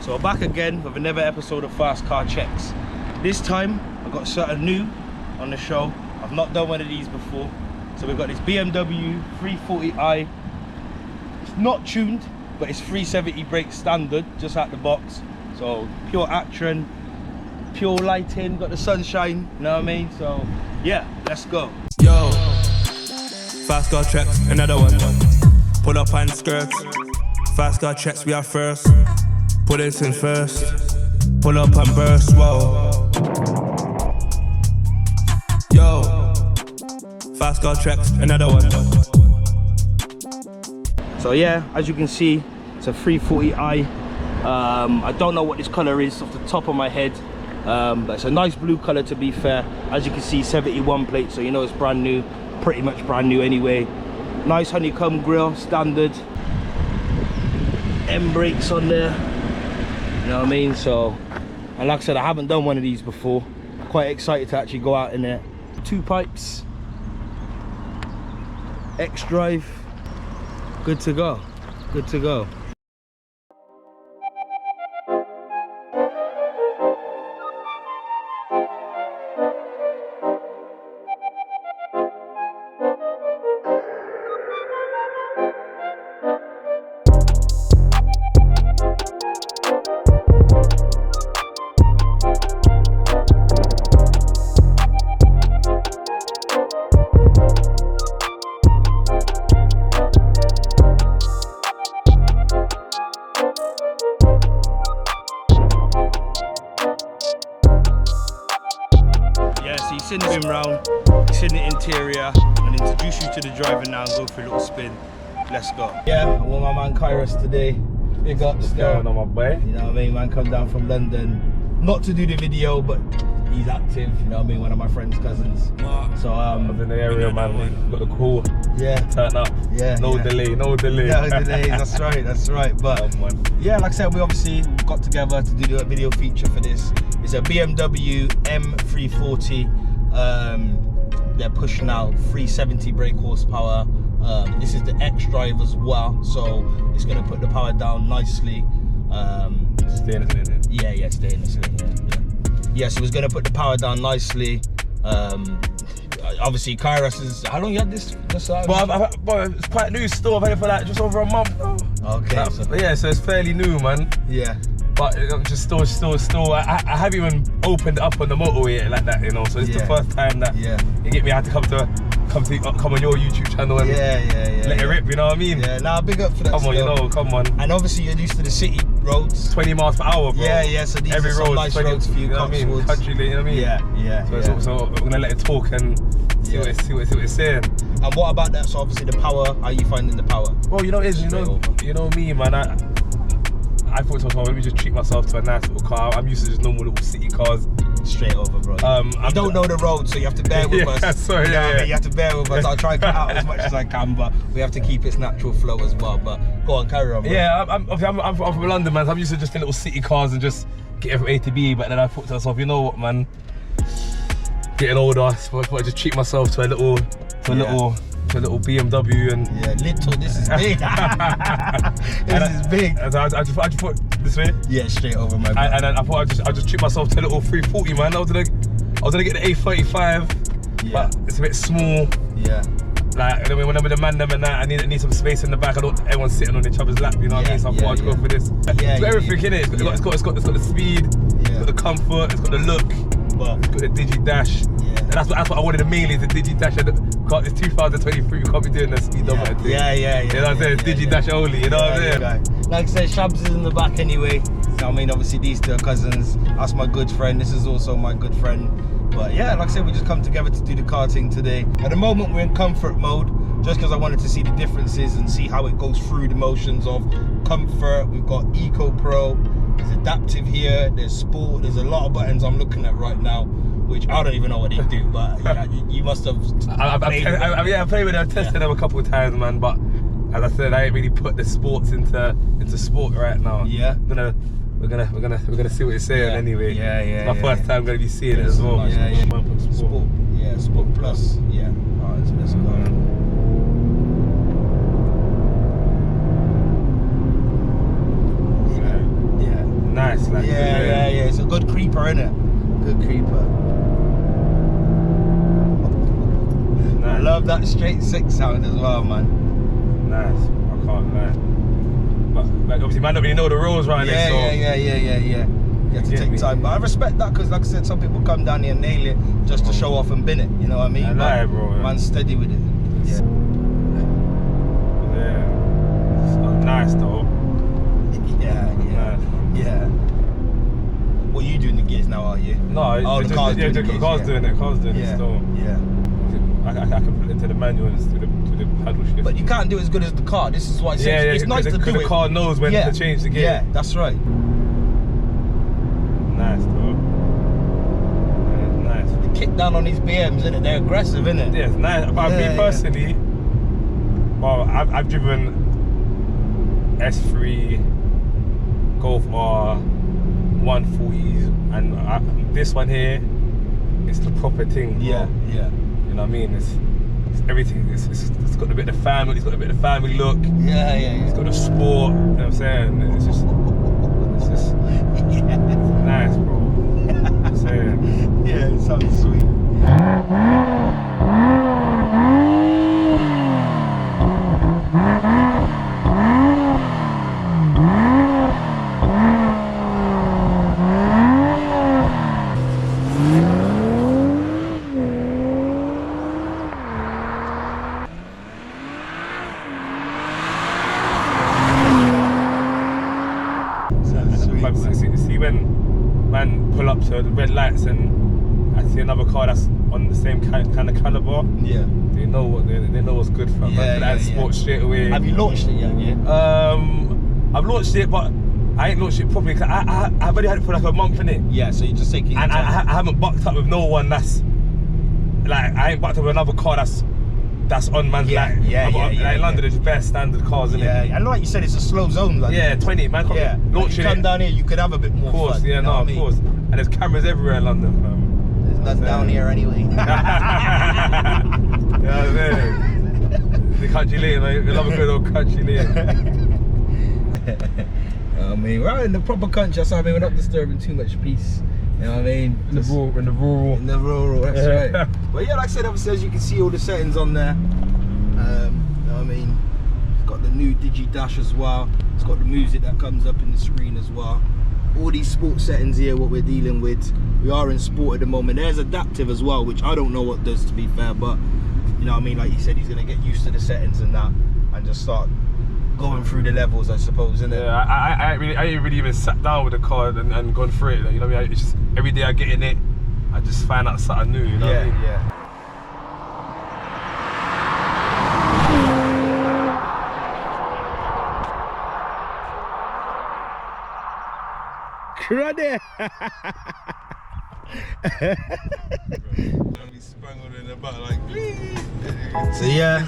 So we're back again with another episode of Fast Car Checks. This time I've got something new on the show. I've not done one of these before. So we've got this BMW 340i. It's not tuned, but it's 370 brake standard, just out the box. So pure action, pure lighting, got the sunshine, you know what I mean? So yeah, let's go. Yo, Fast Car Checks, another one. Pull up and skirts. Fast Car Checks, we are first. Put this in first. Pull up and burst, whoa. Yo, Fast Car Checks, another one. So yeah, as you can see, it's a 340i. I don't know what this color is off the top of my head, but it's a nice blue color, to be fair. As you can see, 71 plate, so you know it's brand new, pretty much brand new anyway. Nice honeycomb grille, standard. M brakes on there, you know what I mean? So, and like I said, I haven't done one of these before. Quite excited to actually go out in there. 2 pipes, X drive, good to go, good to go. So you've seen the rim round, you've seen the interior. I'm going to introduce you to the driver now and go for a little spin. Let's go. Yeah, I'm with my man Kairos today. Big up still. What's going on, my boy? You know what I mean? Man come down from London, not to do the video, but he's active. You know what I mean? One of my friend's cousins. So I was in the area, man. Got the call. Yeah. Turn up. Yeah. No delay. No delay. No delay. That's right. That's right. But yeah, like I said, we obviously got together to do the video feature for this. It's a BMW M340. They're pushing out 370 brake horsepower. This is the X drive as well, so it's going to put the power down nicely. Stay in the lane. Yeah, stay in the lane. Yeah, so it's going to put the power down nicely. Obviously, Kairos is. How long you had this? Well, it's quite new still. I've had it for like just over a month now. Okay. So it's fairly new, man. Yeah. But I'm just still. I haven't even opened it up on the motorway yet like that, you know. So it's the first time that you get me. I had to come on your YouTube channel and let it rip. You know what I mean? Yeah. Nah, big up for that. Come on, you know. Come on. And obviously you're used to the city roads. 20 miles per hour, bro. Yeah. So these every are some road, nice 20, roads for you. You know what I mean? Country, you know what I mean? Yeah. So we're gonna let it talk and see what it's saying. And what about that? So obviously the power. How are you finding the power? Well, you know, you know me, man. I thought to myself, let me just treat myself to a nice little car. I'm used to just normal little city cars. Straight over, bro. I don't know the road, so you have to bear with us. Sorry, you know what I mean? You have to bear with us. I'll try to cut out as much as I can, but we have to keep its natural flow as well. But go on, carry on, bro. Yeah, I'm from London, man. So I'm used to just in little city cars and just get from A to B. But then I thought to myself, you know what, man? Getting older, so I just treat myself to a little BMW and this is big. This is big. And I just put this way. Yeah, straight over my back. And then I thought I'd just treat myself to a little 340, man. I was gonna get the A35, but it's a bit small. Yeah. Like whenever the man them and that, I need some space in the back. I don't everyone sitting on each other's lap, you know what I mean? So I thought I'd go for this. It's got everything in it. It's got the speed, it's got the comfort, it's got the look, it's got the Digi Dash. And that's what I wanted mainly, the Digi Dash. It's 2023, we can't be doing the speedometer thing. Yeah. You know what I'm saying? It's Digi Dash only, you know what I'm saying? Like I said, Shabs is in the back anyway. So I mean, obviously these two are cousins. That's my good friend. This is also my good friend. But yeah, like I said, we just come together to do the karting today. At the moment, we're in comfort mode, just because I wanted to see the differences and see how it goes through the motions of comfort. We've got Eco Pro, there's adaptive here, there's sport, there's a lot of buttons I'm looking at right now, which I don't even know what they do, but yeah, you must have I played with them, I've tested them a couple of times, man, but as I said, I ain't really put the sports into sport right now. Yeah. We're gonna see what it's saying anyway. It's my first time gonna be seeing it as well. Sport. Yeah, Sport Plus. Yeah. Alright, so let's go. Nice, like yeah. It's a good creeper, innit? Good creeper. Nice. I love that straight 6 sound as well, man. Nice, I can't lie. But like, obviously, man don't really know the rules right there. So Yeah. You have to take time, but I respect that because, like I said, some people come down here and nail it just to show off and bin it. You know what I mean? I lie, bro. Man's steady with it. Yeah. So nice though. Yeah. What are you doing the gears now, are you? No, the car's doing it. Car's doing it still. Yeah. I can put it into the manual and to the paddle shift. But you can't do it as good as the car. This is why it's nice to do it. Because the car knows when to change the gear. Yeah, that's right. Nice though. Yeah, nice. The kick down on these BMs, innit? They're aggressive, innit? Yeah, it's nice. But me personally, well, I've driven S3, Golf R, 140s, and this one here, it's the proper thing. Bro. Yeah. You know what I mean? It's everything. It's got a bit of family. It's got a bit of family look. Yeah. It's got a sport. You know what I'm saying? It's just nice, bro. I'm saying. Yeah, it sounds sweet. See when man pull up to the red lights and I see another car that's on the same kind of caliber. Yeah. They know what's good for them. Sport straight away. Have you launched it yet? Yeah. I've launched it, but I ain't launched it properly because I've already had it for like a month, innit? Yeah. So you're just taking. And I haven't bucked up with no one that's like I ain't bucked up with another car that's on man's like London is best standard cars, innit? Yeah, and like you said, it's a slow zone, like 20 man. Launching come down here, you could have a bit more. Of course, fun, of course. And there's cameras everywhere in London, fam. There's none down here anyway. The country lane, mate. We love a good old country lane. I mean, we're out in the proper country, so I mean, we're not disturbing too much peace. You know what I mean? In the rural, that's right. But yeah, like I said, obviously, as you can see all the settings on there. You know what I mean? It's got the new Digi Dash as well. It's got the music that comes up in the screen as well. All these sport settings here, what we're dealing with. We are in sport at the moment. There's adaptive as well, which I don't know what does, to be fair, but you know what I mean? Like you said, he's gonna get used to the settings and that and just start going through the levels, I suppose, isn't it? Yeah, I ain't really even sat down with the car and gone through it. You know what I mean? It's just every day I get in it, I just find out something new. You know what I mean? Yeah. Cruddy. So yeah,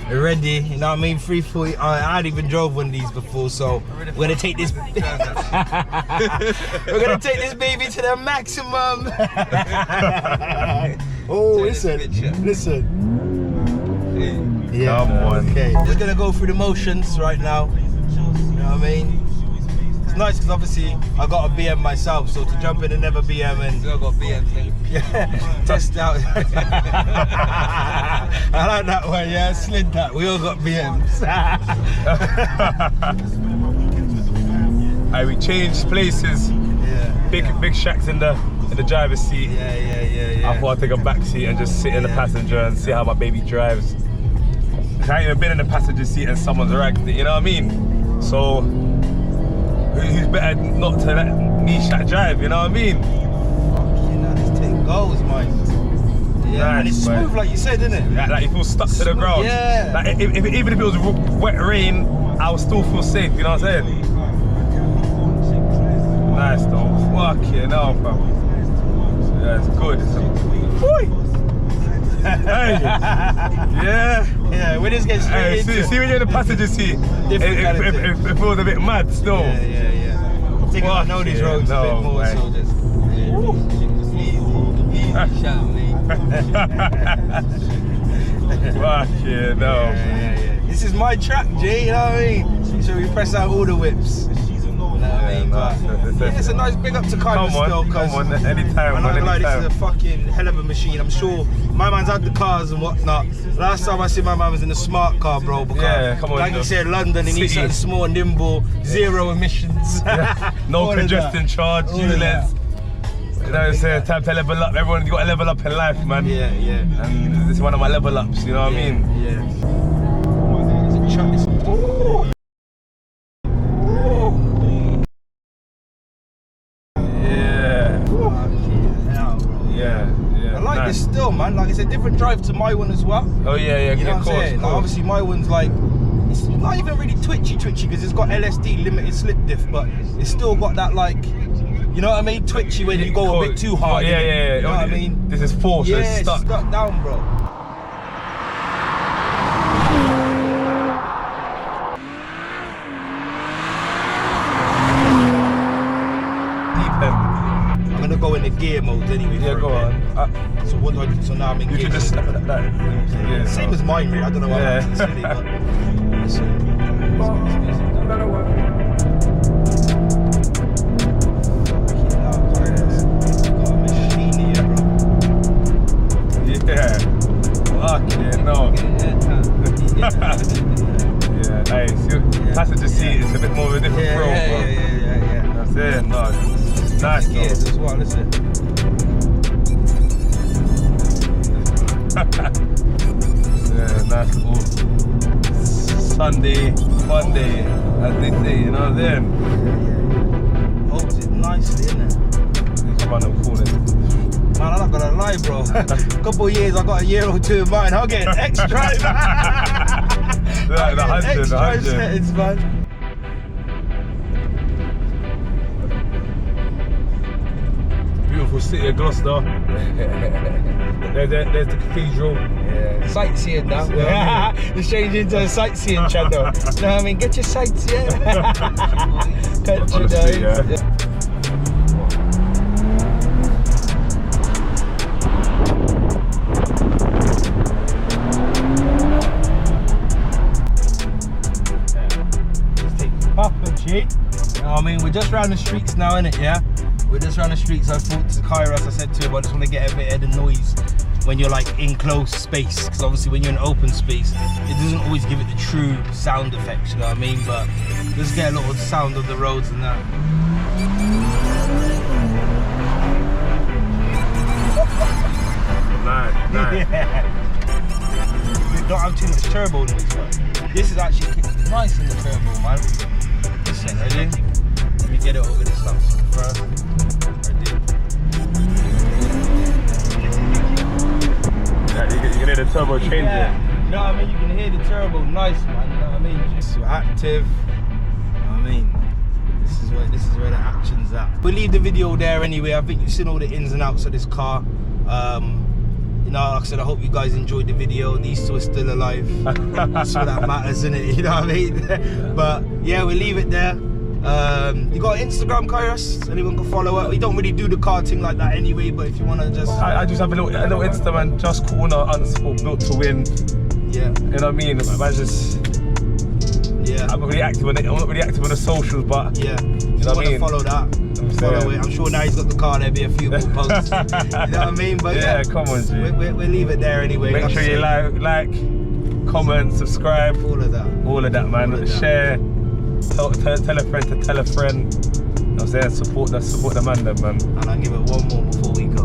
we're ready, you know what I mean? 340. I hadn't even drove one of these before, so we're gonna take this. We're gonna take this baby to the maximum. Oh, listen. Yeah, come on. Okay, just gonna go through the motions right now. You know what I mean? It's nice because obviously I got a BM myself, so to jump in another BM and I got BMs. yeah, test out. I like that one, yeah, slid that. We all got BMs. We changed places. Yeah. Big Shaq's in the driver's seat. Yeah. I thought I'd take a back seat and just sit in the passenger and see how my baby drives. I ain't even been in the passenger seat and someone's ragged it, you know what I mean? So who's better not to let me Shaq drive, you know what I mean? You know, this thing goes, man. Yeah, Nice, and it's smooth, man. like you said, isn't it? Like you feel stuck to the ground. Yeah. Like even if it was wet rain, I would still feel safe, you know what I'm saying? Nice though. Fucking hell, fam. Yeah, it's good. Hey. Yeah, we just get straight into see when you're in the passenger seat, it feels a bit mad still. Yeah. I think I know these roads a bit more, man. so just easy shot, mate. Fucking no. Yeah. This is my track, G, you know what I mean? So we press out all the whips. You know what I mean? mean? But yeah, it's a nice big up to Kyrus still. Come on, anytime, I'm man, not like, this anytime. is a fucking hell of a machine. I'm sure my man's had the cars and whatnot. Last time I see my man was in a smart car, bro. Because, yeah, come on. like you said, London, he needs something small, nimble, zero emissions. No congestion charge, useless. You know what I'm saying? Time to level up. Everyone, you got to level up in life, man. Yeah, yeah. And this is one of my level ups, you know what I mean? Yeah. Yeah. I like this still, man. Like, it's a different drive to my one as well. Oh yeah, You know of what I'm saying? Like, obviously my one's like, it's not even really twitchy because it's got LSD, limited slip diff, but it's still got that, like, you know what I mean? Twitchy when you go a bit too hard. Yeah. You know what I mean? This is force, yeah, it's stuck. It's stuck down, bro. I'm gonna go in the gear mode anyway. Yeah, go on. So what do I do? So now I'm in You gear. can just snap that. Yeah, Same as mine, really. I don't know why I'm silly, but listen. Yeah. Fucking no. Yeah, nice. Passenger seat is a bit more of a different throw, bro. Yeah. That's it. No. Nice though. Gears as well, listen. Yeah, nice little Sunday, Monday, as they say, you know what I'm saying? Holds it nicely, innit? Come on, I'm calling. Man, I'm not gonna lie, bro. Couple of years, I got a year or two of mine. I'll get an extra. The 100. Settings, man. Beautiful city of Gloucester. There's the cathedral. Yeah. Sightseeing now. It's changing into a sightseeing channel. You know what I mean? Get your sights, yeah. Country Honestly, days. yeah. You know what I mean? We're just round the streets now, innit, yeah? We're just round the streets. I thought to Kyrus, I said to him, I just want to get a bit of the noise when you're like in close space, because obviously when you're in open space, it doesn't always give it the true sound effects, you know what I mean? But just get a little sound of the roads and that. Nice. Yeah. We don't have too much turbo noise, but this is actually nice in the turbo, man. Listen, ready? Let me get it over the stumps first. Ready? Yeah, you can hear the turbo changing. Yeah. You know what I mean? You can hear the turbo nice, man. You know what I mean? Just active. You know what I mean? This is where the action's at. We'll leave the video there anyway. I think you've seen all the ins and outs of this car. You know, like I said, I hope you guys enjoyed the video. These two are still alive. That's all that matters, isn't it? You know what I mean? But yeah, we'll leave it there. You got Instagram, Kyrus? Anyone can follow it? We don't really do the car thing like that anyway, but if you want to just... I just have a little Instagram, just corner _ built to win. Yeah. You know what I mean? I just... Yeah. I'm not really active on it. I'm not really active on the socials, but... Yeah. You know what I mean? Follow that. Follow it. I'm sure now he's got the car, there'll be a few more posts. You know what I mean? But yeah, come on, G. We'll leave it there anyway. Make sure you like, comment, subscribe. All of that. All of that, man. Share. Tell a friend to tell a friend. You know what I'm saying? Support the man, then, man. And I'll give it one more before we go.